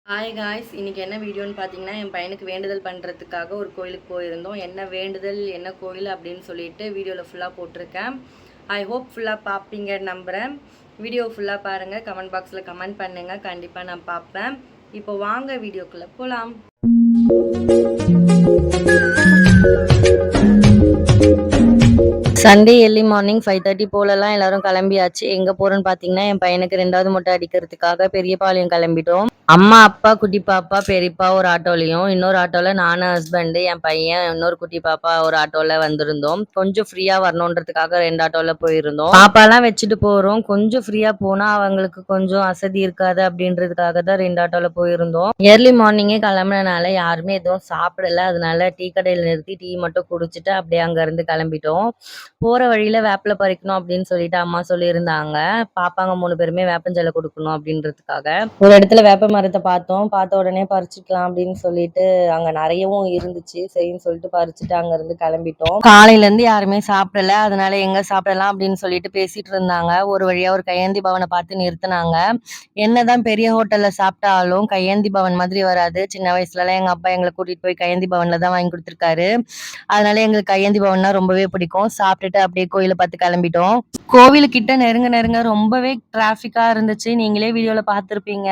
Hi guys, இன்னைக்கு என்ன வீடியோன்னு பார்த்தீங்கன்னா, என் பையனுக்கு வேண்டுதல் பண்ணுறதுக்காக ஒரு கோயிலுக்கு போயிருந்தோம். என்ன வேண்டுதல், என்ன கோயில் அப்படின்னு சொல்லிட்டு வீடியோவில் ஃபுல்லாக போட்டிருக்கேன். ஐ ஹோப் ஃபுல்லாக பார்ப்பீங்கன்னு நம்புகிறேன். வீடியோ ஃபுல்லாக பாருங்கள், கமெண்ட் பாக்ஸில் கமெண்ட் பண்ணுங்கள், கண்டிப்பாக நான் பார்ப்பேன். இப்போ வாங்க வீடியோக்குள்ளே போகலாம். சண்டே ஏர்லி மார்னிங் 5:30 போலலாம் எல்லாரும் கிளம்பியாச்சு. எங்கே போகிறோன்னு பார்த்தீங்கன்னா, என் பையனுக்கு 2வது மொட்டை அடிக்கிறதுக்காக பெரியபாளையம் கிளம்பிட்டோம். அம்மா, அப்பா, குட்டி பாப்பா, பெரியப்பா ஒரு ஆட்டோலையும், இன்னொரு ஆட்டோவில் நானும் ஹஸ்பண்டு, என் பையன், இன்னொரு குட்டி பாப்பா ஒரு ஆட்டோவில் வந்திருந்தோம். கொஞ்சம் ஃப்ரீயாக வரணுன்றதுக்காக 2 ஆட்டோவில் போயிருந்தோம். பாப்பாலாம் வச்சுட்டு போகிறோம். கொஞ்சம் ஃப்ரீயாக போனால் அவங்களுக்கு கொஞ்சம் அசதி இருக்காது அப்படின்றதுக்காக தான் 2 ஆட்டோவில் போயிருந்தோம். ஏர்லி மார்னிங்கே கிளம்புனனால யாருமே எதுவும் சாப்பிடல. அதனால டீ கடையில் நிறுத்தி டீ மட்டும் குடிச்சிட்டு அப்படியே அங்கேருந்து கிளம்பிட்டோம். போற வழியில வேப்பில பறிக்கணும் அப்படின்னு சொல்லிட்டு அம்மா சொல்லியிருந்தாங்க. பாப்பாங்க 3 பேருமே வேப்பஞ்சலை கொடுக்கணும் அப்படின்றதுக்காக. ஒரு இடத்துல வேப்ப மரத்த பார்த்தோம். பார்த்த உடனே பறிச்சுக்கலாம் அப்படின்னு சொல்லிட்டு அங்க நிறையவும் இருந்துச்சு. சரின்னு சொல்லிட்டு பறிச்சுட்டு அங்கருந்து கிளம்பிட்டோம். காலையில இருந்து யாருமே சாப்பிடல. அதனால எங்க சாப்பிடலாம் அப்படின்னு சொல்லிட்டு பேசிட்டு இருந்தாங்க. ஒரு வழியா ஒரு கையேந்தி பவனை பார்த்து நிறுத்தினாங்க. என்னதான் பெரிய ஹோட்டல்ல சாப்பிட்டாலும் கையேந்தி பவன் மாதிரி வராது. சின்ன வயசுலலாம் எங்க அப்பா எங்களை கூட்டிட்டு போய் கையேந்தி பவன்ல தான் வாங்கி கொடுத்துருக்காரு. அதனால எங்களுக்கு கையேந்தி பவன்னா ரொம்பவே பிடிக்கும். சாப்பிட்டுட்டு அப்படியே கோயிலை பார்த்து கிளம்பிட்டோம். கோவிலுக்கிட்ட நெருங்க நெருங்க ரொம்பவே டிராஃபிக்கா இருந்துச்சு. நீங்களே வீடியோல பார்த்துருப்பீங்க.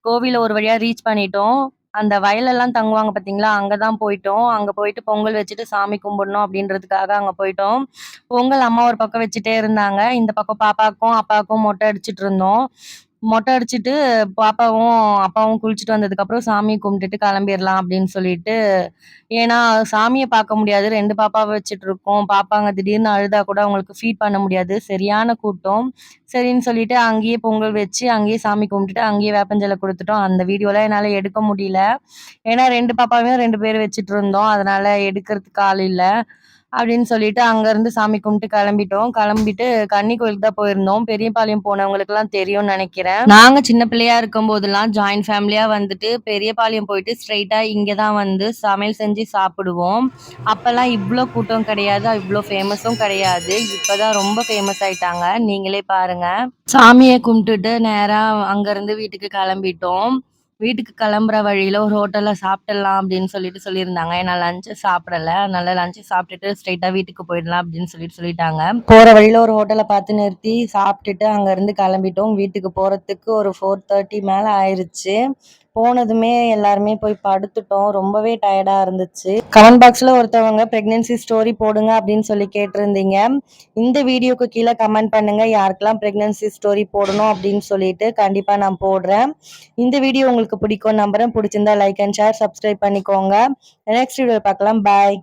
கோவில ஒரு வழியா ரீச் பண்ணிட்டோம். அந்த வயலெல்லாம் தங்குவாங்க பார்த்தீங்களா? அங்க தான் போயிட்டோம். அங்க போயிட்டு பொங்கல் வச்சுட்டு சாமி கும்பிடணும் அப்படின்றதுக்காக அங்க போயிட்டோம். பொங்கல் அம்மா ஒரு பக்கம் வச்சுட்டே இருந்தாங்க. இந்த பக்கம் பாப்பாக்கும், அப்பாவுக்கும் மொட்டை அடிச்சுட்டு இருந்தோம். மொட்டை அடிச்சுட்டு பாப்பாவும், அப்பாவும் குளிச்சுட்டு வந்ததுக்கப்புறம் சாமி கும்பிட்டுட்டு கிளம்பிரலாம் அப்படின்னு சொல்லிட்டு ஏன்னா சாமிய பார்க்க முடியாது. 2 பாப்பாவ வச்சுட்டுருக்கோம். பாப்பாங்க திடீர்னு அழுதா கூட அவங்களுக்கு ஃபீட் பண்ண முடியாது. சரியான கூட்டம். சரின்னு சொல்லிட்டு அங்கேயே பொங்கல் வச்சு, அங்கேயே சாமி கும்பிட்டுட்டு, அங்கேயே வேப்பஞ்சல குடுத்துட்டோம். அந்த வீடியோலாம் என்னால எடுக்க முடியல. ஏன்னா 2 பாப்பாவையும் 2 பேர் வச்சுட்டுருந்தோம். அதனால எடுக்கிறதுக்கு ஆள் இல்ல. அப்படின்னு சொல்லிட்டு அங்கருந்து சாமி கும்பிட்டு கிளம்பிட்டோம். கிளம்பிட்டு கன்னி கோயிலுக்கு தான் போயிருந்தோம். பெரியபாளையம் போனவங்களுக்கெல்லாம் தெரியும்னு நினைக்கிறேன். நாங்க சின்ன பிள்ளையா இருக்கும்போதெல்லாம் ஜாயிண்ட் ஃபேமிலியா வந்துட்டு பெரியபாளையம் போயிட்டு ஸ்ட்ரெயிட்டா இங்க தான் வந்து சமையல் செஞ்சு சாப்பிடுவோம். அப்பல்லாம் இவ்ளோ கூட்டம் கிடையாது. இவ்ளோ ஃபேமஸும் கிடையாது. இப்பதான் ரொம்ப ஃபேமஸ் ஆயிட்டாங்க. நீங்களே பாருங்க. சாமிய கும்பிட்டுட்டு நேரா அங்கருந்து வீட்டுக்கு கிளம்பிட்டோம். வீட்டுக்கு கிளம்புற வழியில ஒரு ஹோட்டல்ல சாப்பிட்டுடலாம் அப்படின்னு சொல்லிட்டு சொல்லியிருந்தாங்க. நான் லஞ்ச் சாப்பிடல. அதனால லஞ்ச் சாப்பிட்டுட்டு ஸ்ட்ரெயிட்டா வீட்டுக்கு போயிடலாம் அப்படின்னு சொல்லிட்டாங்க. போற வழியில ஒரு ஹோட்டல பார்த்து நிறுத்தி சாப்பிட்டுட்டு அங்கருந்து கிளம்பிட்டோம். வீட்டுக்கு போறதுக்கு ஒரு 4:30 மேல ஆயிருச்சு. போனதுமே எல்லாருமே போய் படுத்துட்டோம். ரொம்பவே டயர்டா இருந்துச்சு. கமெண்ட் பாக்ஸ்ல ஒருத்தவங்க பிரெக்னன்சி ஸ்டோரி போடுங்க அப்படின்னு சொல்லி கேட்டிருந்தீங்க. இந்த வீடியோக்கு கீழே கமெண்ட் பண்ணுங்க யாருக்கெல்லாம் பிரெக்னன்சி ஸ்டோரி போடணும் அப்படின்னு சொல்லிட்டு கண்டிப்பா நான் போடுறேன். இந்த வீடியோ உங்களுக்கு பிடிக்கும் நம்புறேன். பிடிச்சிருந்தா லைக் அண்ட் ஷேர், சப்ஸ்கிரைப் பண்ணிக்கோங்க. நெக்ஸ்ட் வீடியோ பார்க்கலாம். பாய்.